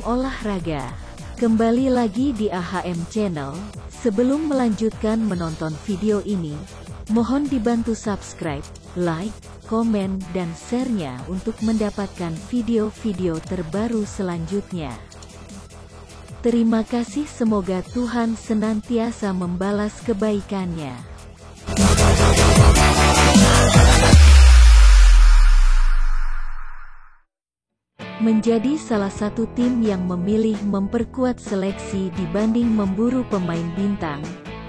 olahraga. Kembali lagi di AHM Channel. Sebelum melanjutkan menonton video ini, mohon dibantu subscribe, like, komen, dan share-nya untuk mendapatkan video-video terbaru selanjutnya. Terima kasih, semoga Tuhan senantiasa membalas kebaikannya. Menjadi salah satu tim yang memilih memperkuat seleksi dibanding memburu pemain bintang,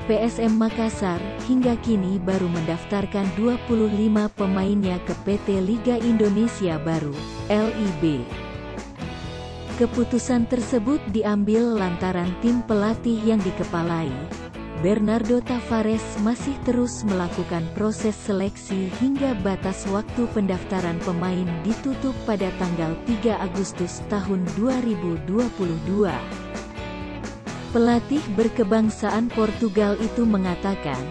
PSM Makassar hingga kini baru mendaftarkan 25 pemainnya ke PT Liga Indonesia Baru, LIB. Keputusan tersebut diambil lantaran tim pelatih yang dikepalai, Bernardo Tavares, masih terus melakukan proses seleksi hingga batas waktu pendaftaran pemain ditutup pada tanggal 3 Agustus tahun 2022. Pelatih berkebangsaan Portugal itu mengatakan,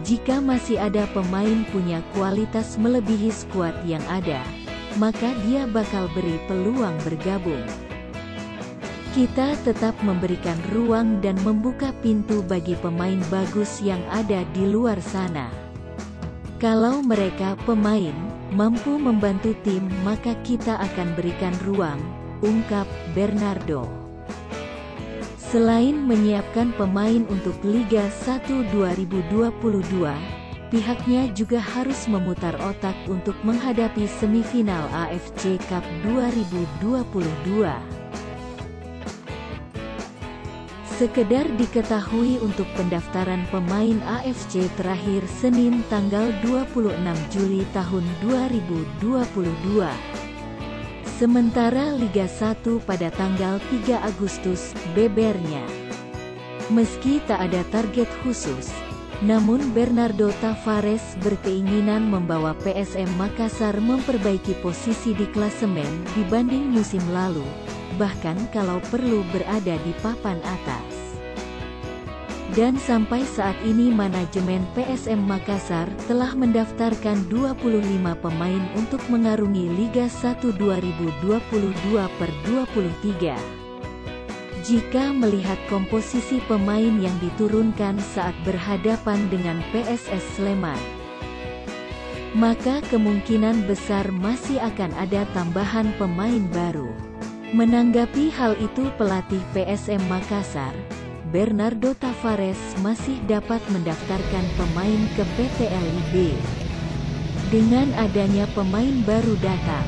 jika masih ada pemain punya kualitas melebihi skuad yang ada, maka dia bakal beri peluang bergabung. Kita tetap memberikan ruang dan membuka pintu bagi pemain bagus yang ada di luar sana. Kalau mereka pemain mampu membantu tim, maka kita akan berikan ruang, ungkap Bernardo. Selain menyiapkan pemain untuk Liga 1 2022, pihaknya juga harus memutar otak untuk menghadapi semifinal AFC Cup 2022. Sekedar diketahui, untuk pendaftaran pemain AFC terakhir Senin tanggal 26 Juli tahun 2022. Sementara Liga 1 pada tanggal 3 Agustus, bebernya. Meski tak ada target khusus, namun Bernardo Tavares berkeinginan membawa PSM Makassar memperbaiki posisi di klasemen dibanding musim lalu, bahkan kalau perlu berada di papan atas. Dan sampai saat ini manajemen PSM Makassar telah mendaftarkan 25 pemain untuk mengarungi Liga 1 2022/23. Jika melihat komposisi pemain yang diturunkan saat berhadapan dengan PSS Sleman, maka kemungkinan besar masih akan ada tambahan pemain baru. Menanggapi hal itu, pelatih PSM Makassar, Bernardo Tavares, masih dapat mendaftarkan pemain ke PT LIB. Dengan adanya pemain baru datang,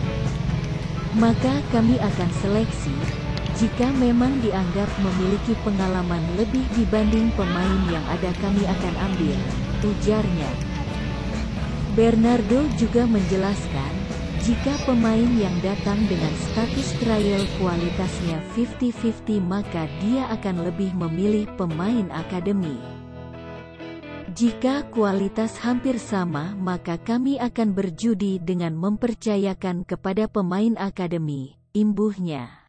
maka kami akan seleksi. Jika memang dianggap memiliki pengalaman lebih dibanding pemain yang ada, kami akan ambil, ujarnya. Bernardo juga menjelaskan, jika pemain yang datang dengan status trial kualitasnya 50-50, maka dia akan lebih memilih pemain akademi. Jika kualitas hampir sama, maka kami akan berjudi dengan mempercayakan kepada pemain akademi, imbuhnya.